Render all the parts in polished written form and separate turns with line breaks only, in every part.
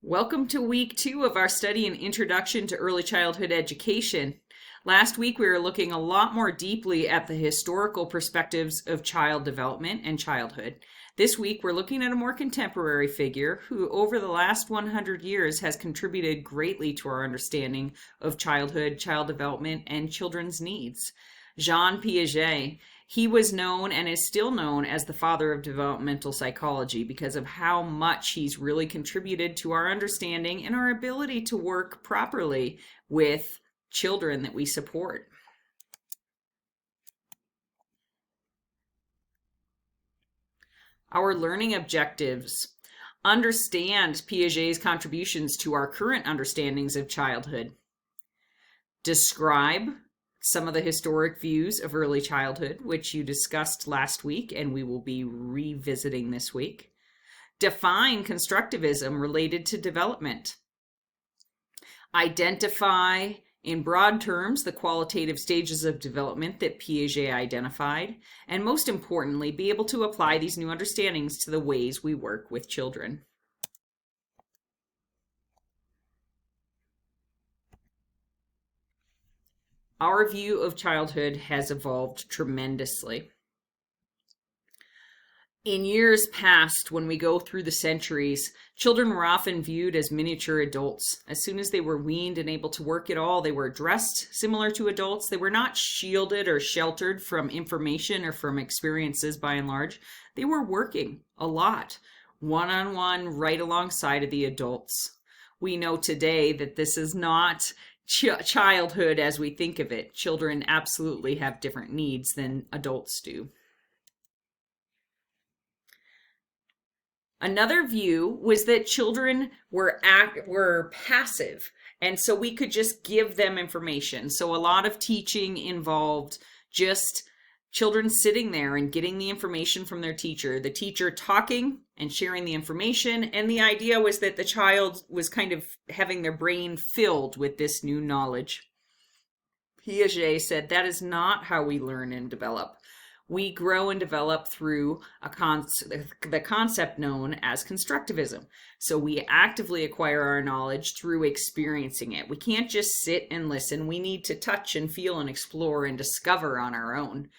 Welcome to week 2 of our study in Introduction to Early Childhood Education. Last week we were looking a lot more deeply at the historical perspectives of child development and childhood. This week we're looking at a more contemporary figure who over the last 100 years has contributed greatly to our understanding of childhood, child development, and children's needs. Jean Piaget. He was known and is still known as the father of developmental psychology because of how much he's really contributed to our understanding and our ability to work properly with children that we support. Our learning objectives. Understand Piaget's contributions to our current understandings of childhood. Describe some of the historic views of early childhood, which you discussed last week and we will be revisiting this week. Define constructivism related to development. Identify, in broad terms, the qualitative stages of development that Piaget identified, and most importantly, be able to apply these new understandings to the ways we work with children. Our view of childhood has evolved tremendously. In years past, when we go through the centuries, children were often viewed as miniature adults. As soon as they were weaned and able to work at all, they were dressed similar to adults. They were not shielded or sheltered from information or from experiences by and large. They were working a lot, one-on-one, right alongside of the adults. We know today that this is not childhood as we think of it. Children absolutely have different needs than adults do. Another view was that children were passive, and so we could just give them information. So a lot of teaching involved just children sitting there and getting the information from their teacher, the teacher talking and sharing the information. And the idea was that the child was kind of having their brain filled with this new knowledge. Piaget said that is not how we learn and develop. We grow and develop through the concept known as constructivism. So we actively acquire our knowledge through experiencing it. We can't just sit and listen. We need to touch and feel and explore and discover on our own.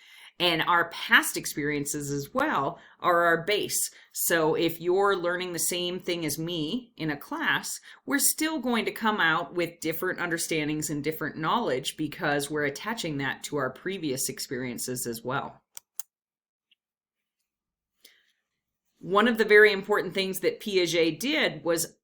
And our past experiences as well are our base. So if you're learning the same thing as me in a class, we're still going to come out with different understandings and different knowledge because we're attaching that to our previous experiences as well. One of the very important things that Piaget did was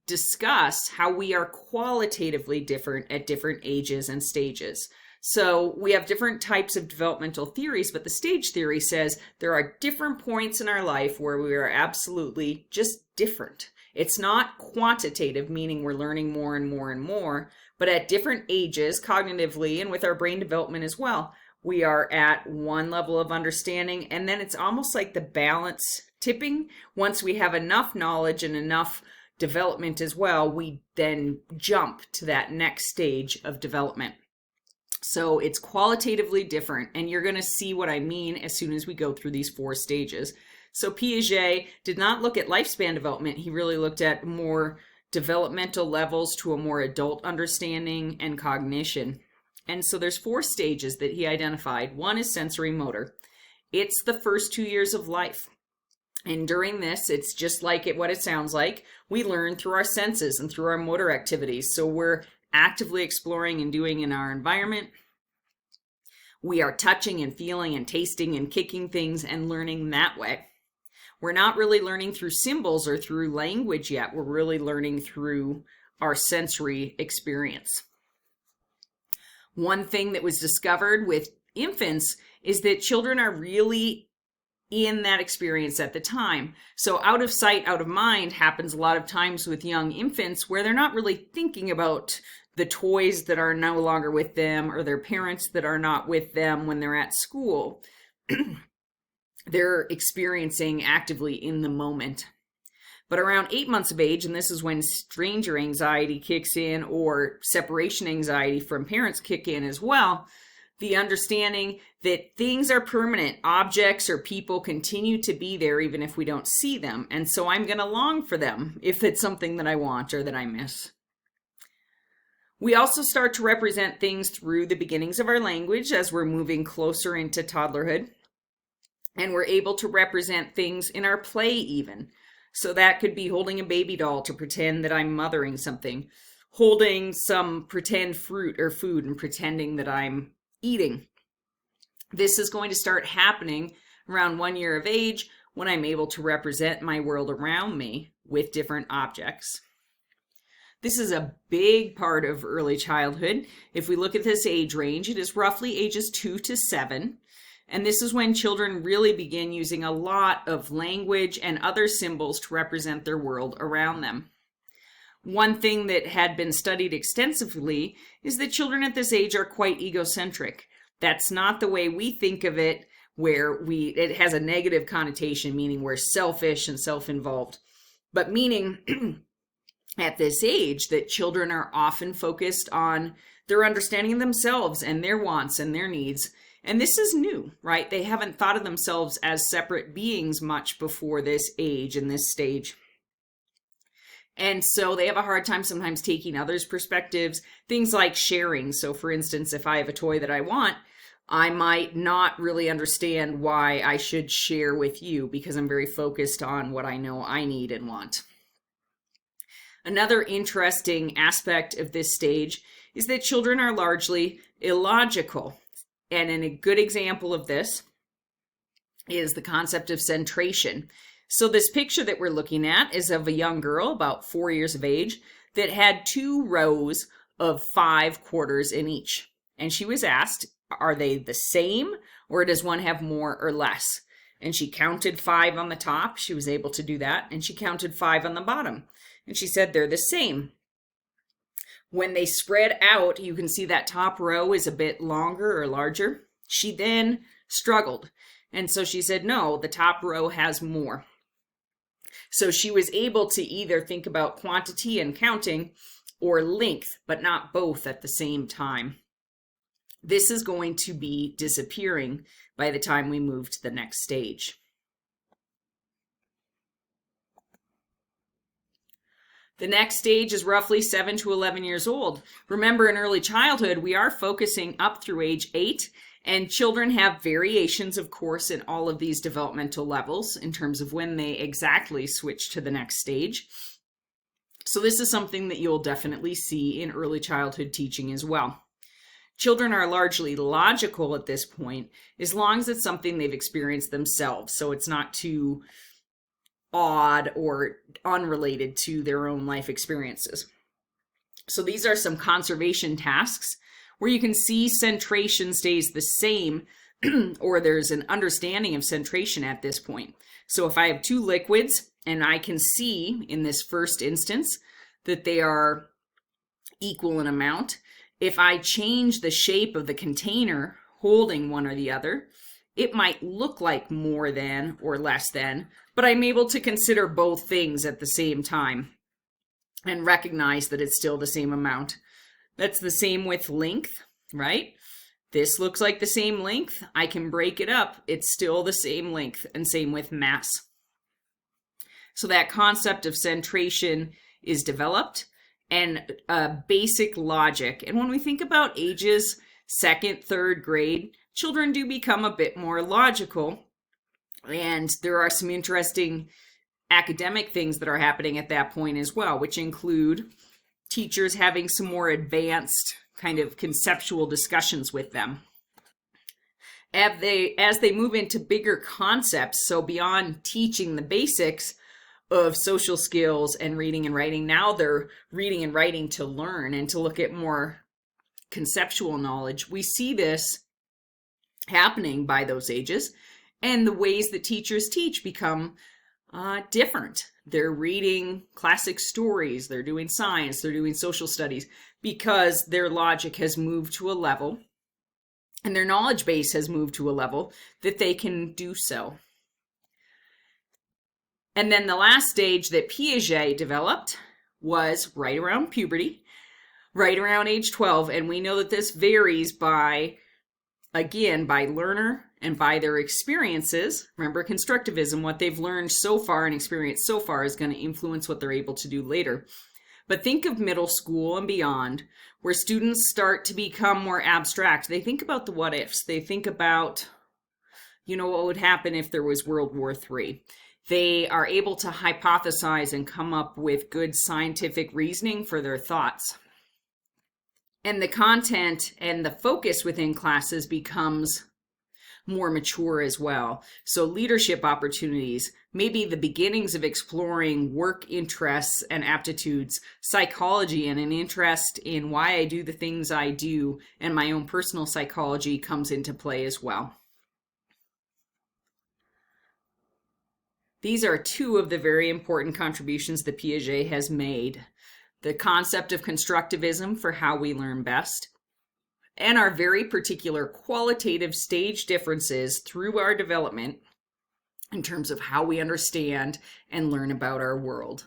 discuss how we are qualitatively different at different ages and stages. So we have different types of developmental theories, but the stage theory says there are different points in our life where we are absolutely just different. It's not quantitative, meaning we're learning more and more and more, but at different ages, cognitively and with our brain development as well, we are at one level of understanding, and then it's almost like the balance tipping. Once we have enough knowledge and enough development as well, we then jump to that next stage of development. So it's qualitatively different, and you're going to see what I mean as soon as we go through these 4 stages. So Piaget did not look at lifespan development. He really looked at more developmental levels to a more adult understanding and cognition. And so there's 4 stages that he identified. One is sensory motor. It's the first 2 years of life. And during this, it's just like what it sounds like. We learn through our senses and through our motor activities. So we're actively exploring and doing in our environment. We are touching and feeling and tasting and kicking things and learning that way. We're not really learning through symbols or through language yet. We're really learning through our sensory experience. One thing that was discovered with infants is that children are really in that experience at the time. So out of sight, out of mind happens a lot of times with young infants where they're not really thinking about the toys that are no longer with them or their parents that are not with them when they're at school. They're experiencing actively in the moment. But around 8 months of age, and this is when stranger anxiety kicks in or separation anxiety from parents kick in as well, the understanding that things are permanent, objects or people continue to be there even if we don't see them. And so I'm going to long for them if it's something that I want or that I miss. We also start to represent things through the beginnings of our language as we're moving closer into toddlerhood. And we're able to represent things in our play even. So that could be holding a baby doll to pretend that I'm mothering something, holding some pretend fruit or food and pretending that I'm eating. This is going to start happening around 1 year of age when I'm able to represent my world around me with different objects. This is a big part of early childhood. If we look at this age range, it is roughly ages 2 to 7. And this is when children really begin using a lot of language and other symbols to represent their world around them. One thing that had been studied extensively is that children at this age are quite egocentric. That's not the way we think of it, where it has a negative connotation, meaning we're selfish and self-involved, but meaning at this age that children are often focused on their understanding of themselves and their wants and their needs. And this is new, right? They haven't thought of themselves as separate beings much before this age and this stage. And so they have a hard time sometimes taking others' perspectives, things like sharing. So for instance, if I have a toy that I want, I might not really understand why I should share with you because I'm very focused on what I know I need and want. Another interesting aspect of this stage is that children are largely illogical. And a good example of this is the concept of centration. So this picture that we're looking at is of a young girl, about 4 years of age, that had 2 rows of 5 quarters in each. And she was asked, are they the same or does one have more or less? And she counted 5 on the top. She was able to do that. And she counted 5 on the bottom. And she said they're the same. When they spread out, you can see that top row is a bit longer or larger. She then struggled. And so she said, no, the top row has more. So she was able to either think about quantity and counting or length, but not both at the same time. This is going to be disappearing by the time we move to the next stage. The next stage is roughly 7 to 11 years old. Remember, in early childhood, we are focusing up through age 8, and children have variations, of course, in all of these developmental levels in terms of when they exactly switch to the next stage. So this is something that you'll definitely see in early childhood teaching as well. Children are largely logical at this point, as long as it's something they've experienced themselves, so it's not too odd or unrelated to their own life experiences. So these are some conservation tasks where you can see centration stays the same or there's an understanding of centration at this point. So if I have 2 liquids and I can see in this first instance that they are equal in amount, if I change the shape of the container holding one or the other, it might look like more than or less than, but I'm able to consider both things at the same time and recognize that it's still the same amount. That's the same with length, right? This looks like the same length. I can break it up. It's still the same length, and same with mass. So that concept of centration is developed and basic logic. And when we think about ages, 2nd, 3rd grade, children do become a bit more logical, and there are some interesting academic things that are happening at that point as well, which include teachers having some more advanced kind of conceptual discussions with them. As they move into bigger concepts, so beyond teaching the basics of social skills and reading and writing, now they're reading and writing to learn and to look at more conceptual knowledge. We see this happening by those ages, and the ways that teachers teach become different. They're reading classic stories, they're doing science, they're doing social studies, because their logic has moved to a level and their knowledge base has moved to a level that they can do so. And then the last stage that Piaget developed was right around puberty, right around age 12, and we know that this varies by again, by learner and by their experiences. Remember, constructivism, what they've learned so far and experienced so far is going to influence what they're able to do later. But think of middle school and beyond, where students start to become more abstract. They think about the what ifs. They think about, what would happen if there was World War III. They are able to hypothesize and come up with good scientific reasoning for their thoughts. And the content and the focus within classes becomes more mature as well. So leadership opportunities, maybe the beginnings of exploring work interests and aptitudes, psychology, and an interest in why I do the things I do, and my own personal psychology comes into play as well. These are two of the very important contributions that Piaget has made. The concept of constructivism for how we learn best, and our very particular qualitative stage differences through our development in terms of how we understand and learn about our world.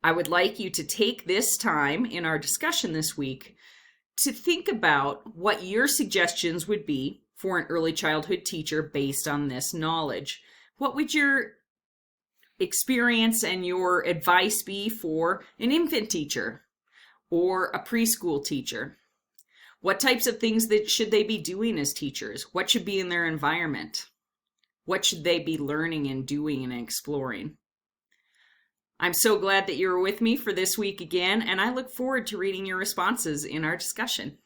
I would like you to take this time in our discussion this week to think about what your suggestions would be for an early childhood teacher based on this knowledge. What would your experience and your advice be for an infant teacher or a preschool teacher? What types of things should they be doing as teachers? What should be in their environment? What should they be learning and doing and exploring? I'm so glad that you were with me for this week again, and I look forward to reading your responses in our discussion.